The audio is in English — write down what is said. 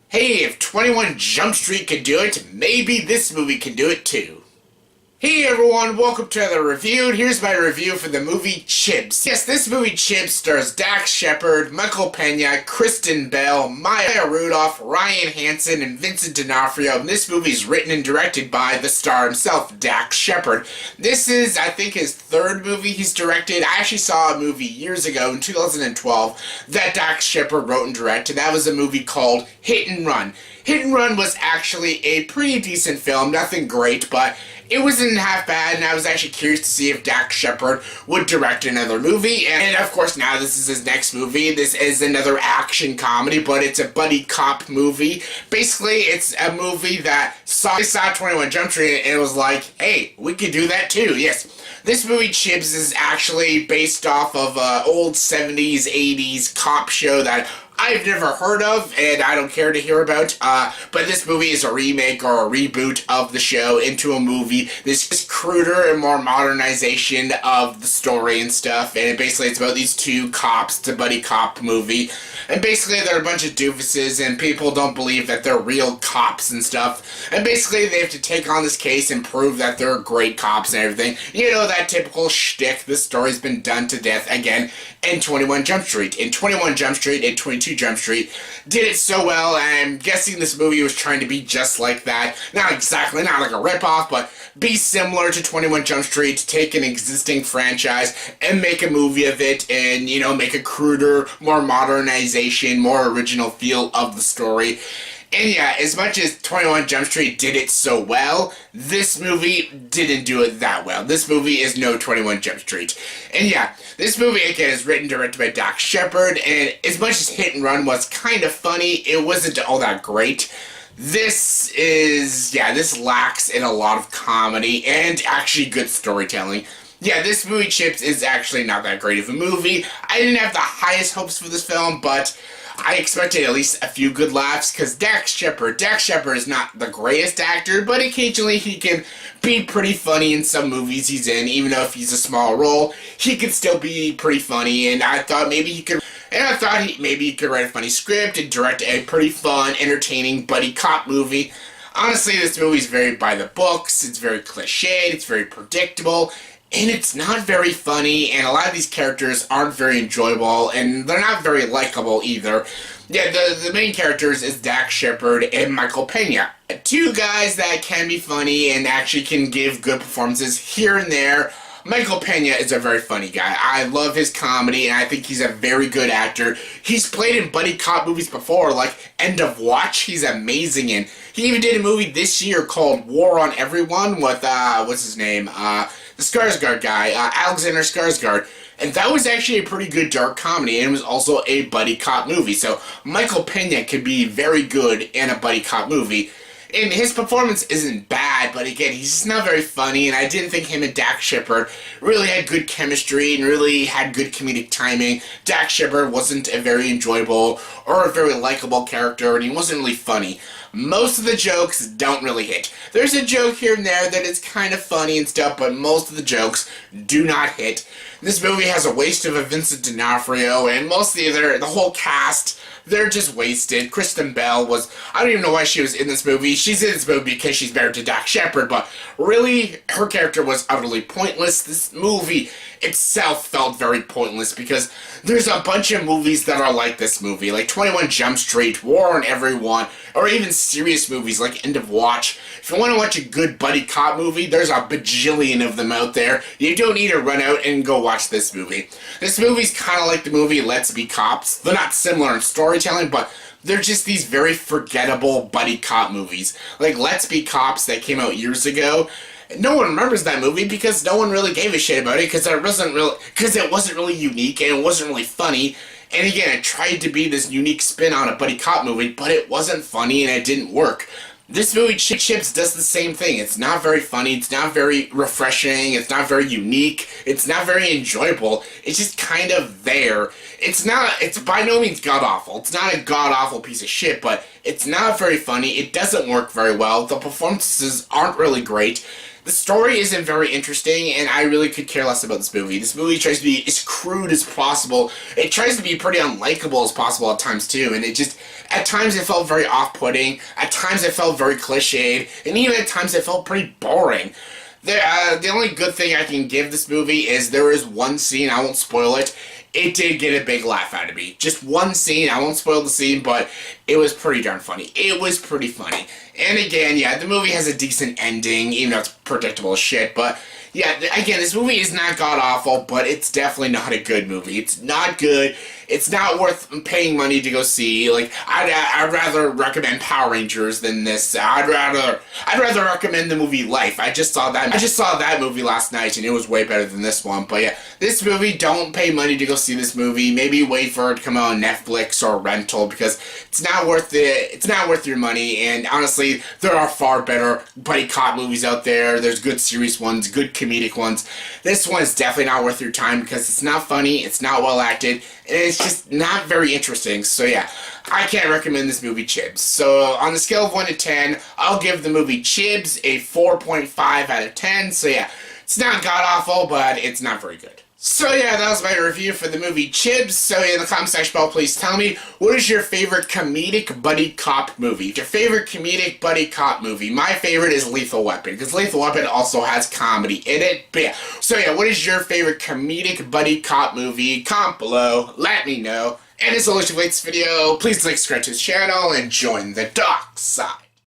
Hey, if 21 Jump Street could do it, maybe this movie can do it too. Hey everyone, welcome to another review, and here's my review for the movie Chips. Yes, this movie Chips stars Dax Shepard, Michael Pena, Kristen Bell, Maya Rudolph, Ryan Hansen, and Vincent D'Onofrio, and this movie is written and directed by the star himself, Dax Shepard. This is, I think, his third movie he's directed. I actually saw a movie years ago, in 2012, that Dax Shepard wrote and directed. That was a movie called Hit and Run. Hit and Run was actually a pretty decent film, nothing great, but it wasn't half bad, and I was actually curious to see if Dax Shepard would direct another movie. And of course, now this is his next movie. This is another action comedy, but it's a buddy cop movie. Basically, it's a movie that saw 21 Jump Street, and it was like, hey, we could do that too. Yes. This movie, Chips, is actually based off of an old 70s, 80s cop show that I've never heard of, and I don't care to hear about, but this movie is a remake or a reboot of the show into a movie. This is cruder and more modernization of the story and stuff, and basically it's about these two cops. It's a buddy cop movie, and basically they're a bunch of doofuses, and people don't believe that they're real cops and stuff, and basically they have to take on this case and prove that they're great cops and everything. You know, that typical shtick. This story's been done to death again in 21 Jump Street. In 21 Jump Street and 22 Jump Street did it so well, and I'm guessing this movie was trying to be just like that. Not exactly, not like a ripoff, but be similar to 21 Jump Street, take an existing franchise and make a movie of it, and, you know, make a cruder, more modernization, more original feel of the story. And yeah, as much as 21 Jump Street did it so well, this movie didn't do it that well. This movie is no 21 Jump Street. And yeah, this movie, again, is written and directed by Dax Shepard, and as much as Hit and Run was kind of funny, it wasn't all that great. This lacks in a lot of comedy and actually good storytelling. Yeah, this movie, Chips, is actually not that great of a movie. I didn't have the highest hopes for this film, but I expected at least a few good laughs, because Dax Shepard is not the greatest actor, but occasionally he can be pretty funny in some movies he's in. Even though if he's a small role, he can still be pretty funny, and I thought maybe he could write a funny script and direct a pretty fun, entertaining buddy cop movie. Honestly, this movie's very by the books, it's very cliched, it's very predictable, and it's not very funny, and a lot of these characters aren't very enjoyable, and they're not very likable either. Yeah, the main characters is Dax Shepard and Michael Pena. Two guys that can be funny and actually can give good performances here and there. Michael Pena is a very funny guy. I love his comedy, and I think he's a very good actor. He's played in buddy cop movies before, like End of Watch. He's amazing in. He even did a movie this year called War on Everyone with, what's his name? The Skarsgård guy, Alexander Skarsgård. And that was actually a pretty good dark comedy, and it was also a buddy cop movie. So Michael Pena could be very good in a buddy cop movie. And his performance isn't bad, but again, he's just not very funny, and I didn't think him and Dax Shepard really had good chemistry and really had good comedic timing. Dax Shepard wasn't a very enjoyable or a very likable character, and he wasn't really funny. Most of the jokes don't really hit. There's a joke here and there that is kind of funny and stuff, but most of the jokes do not hit. This movie has a waste of a Vincent D'Onofrio, and mostly the whole cast, they're just wasted. Kristen Bell I don't even know why she was in this movie. She's in this movie because she's married to Dax Shepard, but really, her character was utterly pointless. This movie itself felt very pointless, because there's a bunch of movies that are like this movie, like 21 Jump Street, War on Everyone, or even serious movies like End of Watch. If you want to watch a good buddy cop movie, there's a bajillion of them out there. You don't need to run out and go watch this movie. This movie's kind of like the movie Let's Be Cops. They're not similar in storytelling, but they're just these very forgettable buddy cop movies. Like Let's Be Cops that came out years ago. No one remembers that movie because no one really gave a shit about it, because it wasn't really unique and it wasn't really funny. And again, it tried to be this unique spin on a buddy cop movie, but it wasn't funny and it didn't work. This movie, Chips, does the same thing. It's not very funny, it's not very refreshing, it's not very unique, it's not very enjoyable. It's just kind of there. It's by no means god-awful. It's not a god-awful piece of shit, but it's not very funny. It doesn't work very well. The performances aren't really great. The story isn't very interesting, and I really could care less about this movie. This movie tries to be as crude as possible. It tries to be pretty unlikable as possible at times, too, and at times it felt very off-putting, at times it felt very cliched, and even at times it felt pretty boring. The only good thing I can give this movie is there is one scene, I won't spoil it, it did get a big laugh out of me. Just one scene, I won't spoil the scene, but it was pretty darn funny. It was pretty funny. And again, yeah, the movie has a decent ending, even though it's predictable as shit, but yeah, again, this movie is not god-awful, but it's definitely not a good movie. It's not good. It's not worth paying money to go see. Like, I'd rather recommend Power Rangers than this. I'd rather recommend the movie Life. I just saw that movie last night, and it was way better than this one. But yeah, this movie, don't pay money to go see this movie. Maybe wait for it to come out on Netflix or rental, because it's not worth your money. And honestly, there are far better buddy cop movies out there. There's good serious ones, good comedic ones. This one is definitely not worth your time because it's not funny, it's not well acted, and it's just not very interesting. So yeah, I can't recommend this movie Chibs. So on the scale of 1 to 10, I'll give the movie Chibs a 4.5 out of 10. So yeah, it's not god-awful, but it's not very good. So yeah, that was my review for the movie Chibs. So in the comment section below, please tell me, what is your favorite comedic buddy cop movie? Your favorite comedic buddy cop movie? My favorite is Lethal Weapon, because Lethal Weapon also has comedy in it. But yeah, so yeah, what is your favorite comedic buddy cop movie? Comment below, let me know. And as always, if you like this video, please like, subscribe to this channel, and join the dark side.